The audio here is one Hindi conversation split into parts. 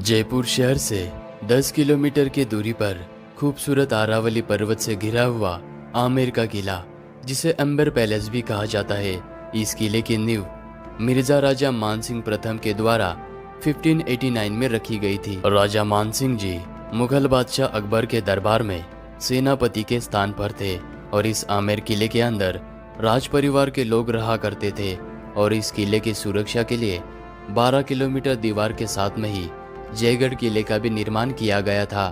जयपुर शहर से 10 किलोमीटर की दूरी पर खूबसूरत आरावली पर्वत से घिरा हुआ आमेर का किला, जिसे अंबर पैलेस भी कहा जाता है। इस किले की नींव मिर्जा राजा मानसिंह प्रथम के द्वारा 1589 में रखी गई थी। राजा मानसिंह जी मुगल बादशाह अकबर के दरबार में सेनापति के स्थान पर थे और इस आमेर किले के अंदर राज परिवार के लोग रहा करते थे। और इस किले की सुरक्षा के लिए 12 किलोमीटर दीवार के साथ में ही जयगढ़ किले का भी निर्माण किया गया था।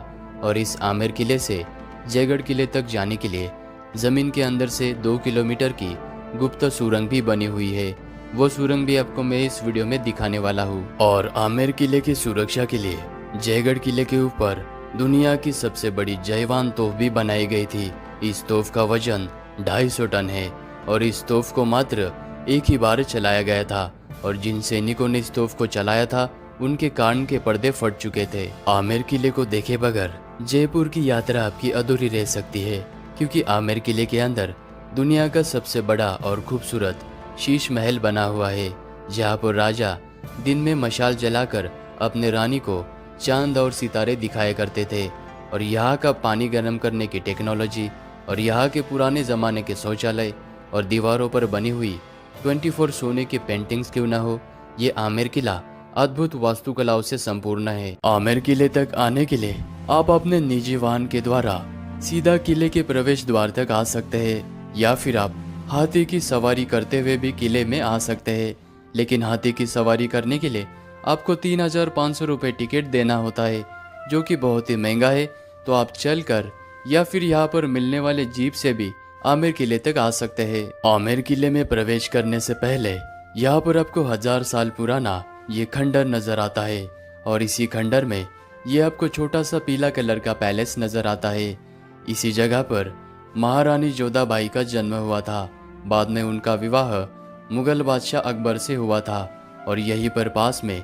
और इस आमेर किले से जयगढ़ किले तक जाने के लिए जमीन के अंदर से 2 किलोमीटर की गुप्त सुरंग भी बनी हुई है। वो सुरंग भी आपको मैं इस वीडियो में दिखाने वाला हूँ। और आमेर किले की सुरक्षा के लिए जयगढ़ किले के ऊपर दुनिया की सबसे बड़ी जयवान तोफ भी बनाई गई थी। इस तोफ का वजन 250 टन है और इस तोफ को मात्र एक ही बार चलाया गया था। और जिन सैनिकों ने इस तोफ को चलाया था उनके कान के पर्दे फट चुके थे। आमेर किले को देखे बगैर जयपुर की यात्रा आपकी अधूरी रह सकती है, क्योंकि आमेर किले के अंदर दुनिया का सबसे बड़ा और खूबसूरत शीश महल बना हुआ है, जहाँ पर राजा दिन में मशाल जलाकर अपने रानी को चांद और सितारे दिखाया करते थे। और यहाँ का पानी गर्म करने की टेक्नोलॉजी और यहाँ के पुराने ज़माने के शौचालय और दीवारों पर बनी हुई 24 सोने की पेंटिंग्स क्यों न हो, ये आमेर किला अद्भुत वास्तुकलाओं से संपूर्ण है। आमेर किले तक आने के लिए आप अपने निजी वाहन के द्वारा सीधा किले के प्रवेश द्वार तक आ सकते हैं, या फिर आप हाथी की सवारी करते हुए भी किले में आ सकते हैं। लेकिन हाथी की सवारी करने के लिए आपको 3500 रुपये टिकट देना होता है, जो कि बहुत ही महंगा है। तो आप चल कर या फिर यहाँ पर मिलने वाले जीप से भी आमेर किले तक आ सकते हैं। आमेर किले में प्रवेश करने से पहले यहाँ पर आपको 1000 साल पुराना ये खंडर नजर आता है। और इसी खंडर में ये आपको छोटा सा पीला कलर का पैलेस नजर आता है। इसी जगह पर महारानी जोधाबाई का जन्म हुआ था। बाद में उनका विवाह मुगल बादशाह अकबर से हुआ था। और यहीं पर पास में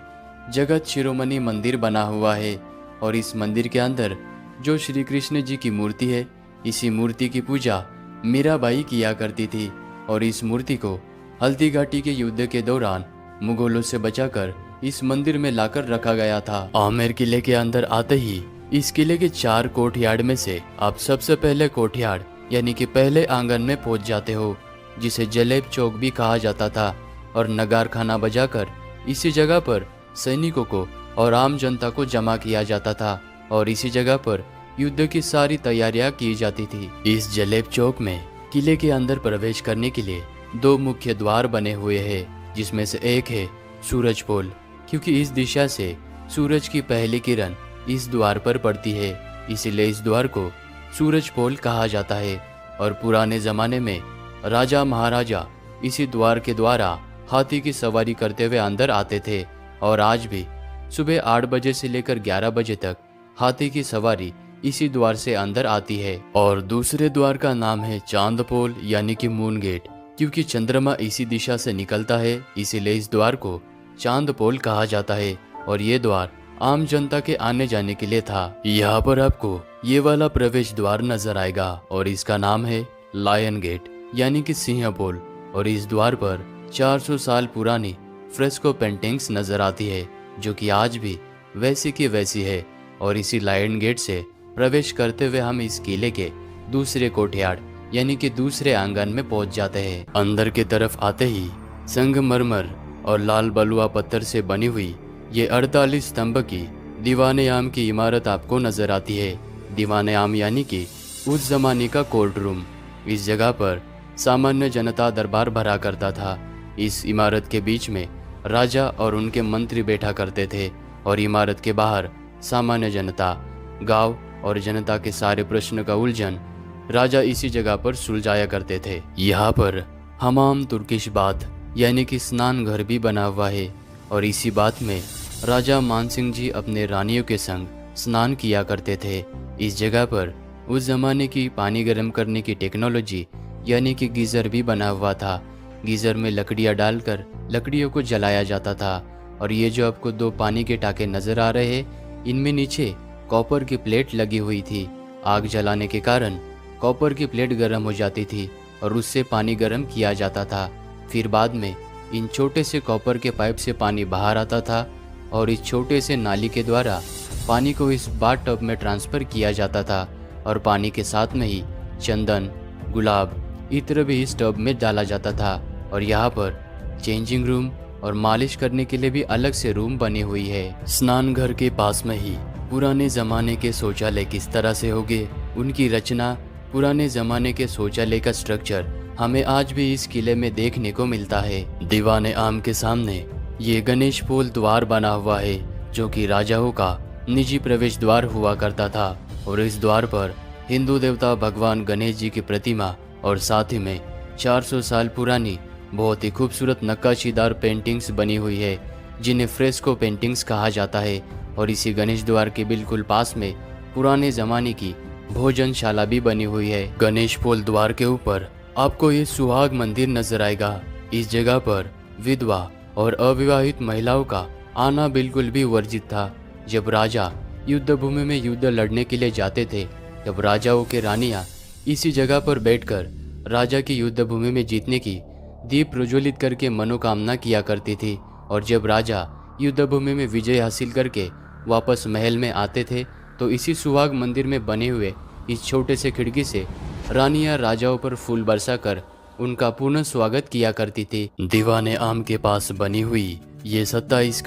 जगत शिरोमणि मंदिर बना हुआ है। और इस मंदिर के अंदर जो श्री कृष्ण जी की मूर्ति है, इसी मूर्ति की पूजा मीराबाई किया करती थी। और इस मूर्ति को हल्दी घाटी के युद्ध के दौरान मुगलों से बचाकर इस मंदिर में लाकर रखा गया था। आमेर किले के अंदर आते ही इस किले के 4 कोर्टयार्ड में से आप सबसे पहले कोर्टयार्ड यानी कि पहले आंगन में पहुंच जाते हो, जिसे जलेब चौक भी कहा जाता था। और नगार खाना बजाकर इसी जगह पर सैनिकों को और आम जनता को जमा किया जाता था। और इसी जगह पर युद्ध की सारी तैयारियां की जाती थी। इस जलेब चौक में किले के अंदर प्रवेश करने के लिए 2 मुख्य द्वार बने हुए हैं, जिसमें से एक है सूरज पोल, क्योंकि इस दिशा से सूरज की पहली किरण इस द्वार पर पड़ती है, इसीलिए इस द्वार को सूरज पोल कहा जाता है। और पुराने जमाने में राजा महाराजा इसी द्वार के द्वारा हाथी की सवारी करते हुए अंदर आते थे। और आज भी सुबह 8 बजे से लेकर 11 बजे तक हाथी की सवारी इसी द्वार से अंदर आती है। और दूसरे द्वार का नाम है चांद पोल यानी कि मून गेट, क्योंकि चंद्रमा इसी दिशा से निकलता है, इसीलिए इस द्वार को चांद पोल कहा जाता है। और ये द्वार आम जनता के आने जाने के लिए था। यहाँ पर आपको ये वाला प्रवेश द्वार नजर आएगा और इसका नाम है लायन गेट यानी कि सिंह पोल। और इस द्वार पर 400 साल पुरानी फ्रेस्को पेंटिंग्स नजर आती है, जो कि आज भी वैसी की वैसी है। और इसी लायन गेट से प्रवेश करते हुए हम इस किले के दूसरे कोर्टयार्ड यानी कि दूसरे आंगन में पहुंच जाते हैं। अंदर की तरफ आते ही संगमरमर और लाल बलुआ पत्थर से बनी हुई ये 48 स्तंभ की दीवाने आम की इमारत आपको नजर आती है। दीवाने आम यानी कि उस जमाने का कोर्ट रूम। इस जगह पर सामान्य जनता दरबार भरा करता था। इस इमारत के बीच में राजा और उनके मंत्री बैठा करते थे और इमारत के बाहर सामान्य जनता, गांव और जनता के सारे प्रश्न का उलझन राजा इसी जगह पर सुलझाया करते थे। यहाँ पर हमाम तुर्किश बाथ यानी कि स्नान घर भी बना हुआ है। और इसी बात में राजा मानसिंह जी अपने रानियों के संग स्नान किया करते थे। इस जगह पर उस जमाने की पानी गर्म करने की टेक्नोलॉजी यानी कि गीजर भी बना हुआ था। गीजर में लकड़ियाँ डालकर लकड़ियों को जलाया जाता था। और ये जो आपको 2 पानी के टाके नजर आ रहे हैं, इनमें नीचे कॉपर की प्लेट लगी हुई थी। आग जलाने के कारण कॉपर की प्लेट गर्म हो जाती थी और उससे पानी गर्म किया जाता था। फिर बाद में इन छोटे से कॉपर के पाइप से पानी बाहर आता था और इस छोटे से नाली के द्वारा पानी को इस बाथ टब में ट्रांसफ़र किया जाता था और पानी के साथ में ही चंदन, गुलाब, इत्र भी इस टब में डाला जाता था। और यहाँ पर चेंजिंग रूम और मालिश करने के लिए भी अलग से रूम बनी हुई है। स्नान घर के पास में ही पुराने ज़माने के शौचालय किस तरह से होंगे, उनकी रचना, पुराने ज़माने के शौचालय का स्ट्रक्चर हमें आज भी इस किले में देखने को मिलता है। दीवाने आम के सामने ये गणेश पोल द्वार बना हुआ है, जो कि राजाओं का निजी प्रवेश द्वार हुआ करता था। और इस द्वार पर हिंदू देवता भगवान गणेश जी की प्रतिमा और साथ ही में 400 साल पुरानी बहुत ही खूबसूरत नक्काशीदार पेंटिंग्स बनी हुई है, जिन्हें फ्रेस्को पेंटिंग्स कहा जाता है। और इसी गणेश द्वार के बिल्कुल पास में पुराने ज़माने की भोजनशाला भी बनी हुई है। गणेश पोल द्वार के ऊपर आपको ये सुहाग मंदिर नजर आएगा। इस जगह पर विधवा और अविवाहित महिलाओं का आना बिल्कुल भी वर्जित था। जब राजा युद्ध भूमि में युद्ध लड़ने के लिए जाते थे, तब राजाओं के रानियां इसी जगह पर बैठकर राजा की युद्ध भूमि में जीतने की दीप प्रज्वलित करके मनोकामना किया करती थी। और जब राजा युद्ध भूमि में विजय हासिल करके वापस महल में आते थे, तो इसी सुहाग मंदिर में बने हुए इस छोटे से खिड़की से रानियां राजाओं पर फूल बरसाकर उनका पुनः स्वागत किया करती थी। दीवाने आम के पास बनी हुई ये 27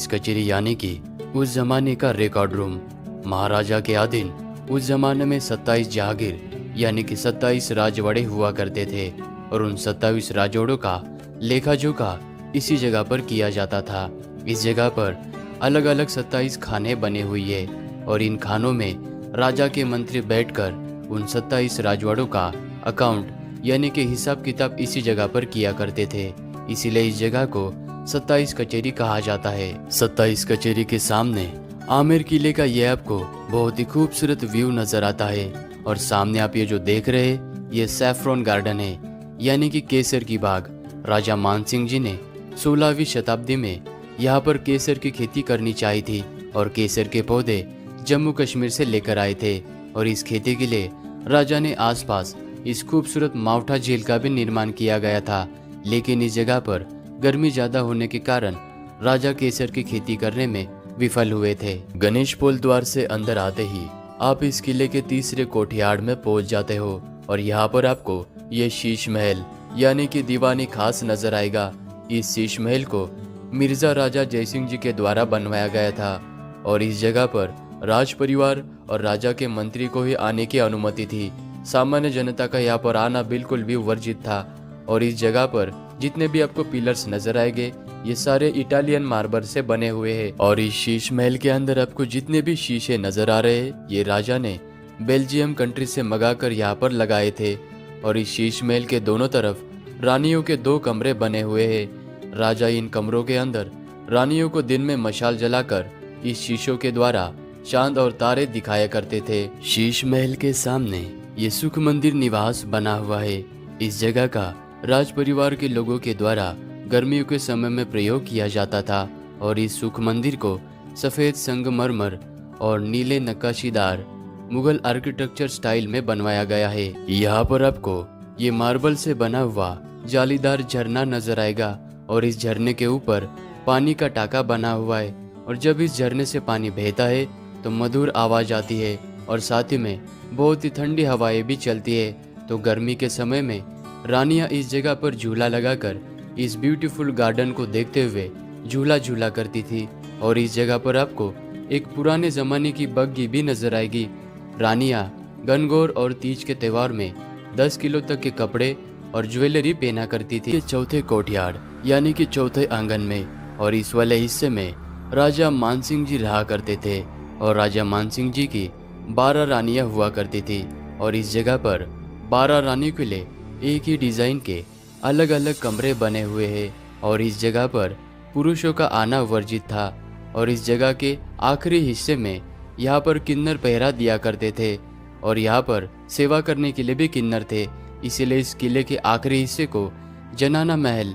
कचेरी यानी कि उस जमाने का रिकॉर्ड रूम। महाराजा के अधीन उस जमाने में 27 जहागीर यानी कि 27 राजवाड़े हुआ करते थे और उन 27 राजवाड़ों का लेखा जोखा इसी जगह पर किया जाता था। इस जगह पर अलग अलग 27 खाने बने हुई है और इन खानों में राजा के मंत्री बैठकर उन 27 राजवाड़ों का अकाउंट यानी कि हिसाब किताब इसी जगह पर किया करते थे। इसीलिए इस जगह को 27 कचेरी कहा जाता है। 27 कचेरी के सामने आमेर किले का ये आपको बहुत ही खूबसूरत व्यू नजर आता है। और सामने आप ये जो देख रहे हैं ये सैफ्रॉन गार्डन है यानी कि केसर की बाग। राजा मानसिंह जी ने 16वीं शताब्दी में यहाँ पर केसर की खेती करनी चाहिए थी और केसर के पौधे जम्मू कश्मीर से लेकर आए थे। और इस खेती के लिए राजा ने आसपास इस खूबसूरत मावठा झील का भी निर्माण किया गया था, लेकिन इस जगह पर गर्मी ज्यादा होने के कारण राजा केसर की खेती करने में विफल हुए थे। गणेश पोल द्वार से अंदर आते ही आप इस किले के तीसरे कोठियाड़ में पहुंच जाते हो और यहाँ पर आपको ये शीश महल यानी कि दीवानी खास नजर आएगा। इस शीश महल को मिर्जा राजा जयसिंह जी के द्वारा बनवाया गया था और इस जगह पर राज परिवार और राजा के मंत्री को ही आने की अनुमति थी। सामान्य जनता का यहाँ पर आना बिल्कुल भी वर्जित था। और इस जगह पर जितने भी आपको पिलर्स नजर आएंगे ये सारे इटालियन मार्बल से बने हुए हैं। और इस शीश महल के अंदर आपको जितने भी शीशे नजर आ रहे हैं ये राजा ने बेल्जियम कंट्री से मंगाकर यहाँ पर लगाए थे। और इस शीश महल के दोनों तरफ रानियों के 2 कमरे बने हुए हैं। राजा इन कमरों के अंदर रानियों को दिन में मशाल जलाकर इस शीशों के द्वारा चांद और तारे दिखाया करते थे। शीश महल के सामने ये सुख मंदिर निवास बना हुआ है। इस जगह का राज परिवार के लोगों के द्वारा गर्मियों के समय में प्रयोग किया जाता था और इस सुख मंदिर को सफेद संगमरमर और नीले नक्काशीदार मुगल आर्किटेक्चर स्टाइल में बनवाया गया है। यहाँ पर आपको ये मार्बल से बना हुआ जालीदार झरना नजर आएगा और इस झरने के ऊपर पानी का टाका बना हुआ है और जब इस झरने से पानी बहता है तो मधुर आवाज आती है और साथ ही में बहुत ही ठंडी हवाएं भी चलती है। तो गर्मी के समय में रानियां इस जगह पर झूला लगाकर इस ब्यूटीफुल गार्डन को देखते हुए झूला झूला करती थी। और इस जगह पर आपको एक पुराने जमाने की बग्गी भी नजर आएगी। रानियां गणगौर और तीज के त्योहार में 10 किलो तक के कपड़े और ज्वेलरी पहना करती थी। चौथे कोठियाड़ यानी कि चौथे आंगन में और इस वाले हिस्से में राजा मानसिंह जी रहा करते थे और राजा मानसिंह जी की 12 रानियां हुआ करती थी। और इस जगह पर 12 रानियों के लिए एक ही डिजाइन के अलग अलग कमरे बने हुए हैं और इस जगह पर पुरुषों का आना वर्जित था। और इस जगह के आखिरी हिस्से में यहाँ पर किन्नर पहरा दिया करते थे और यहाँ पर सेवा करने के लिए भी किन्नर थे। इसीलिए इस किले के आखिरी हिस्से को जनाना महल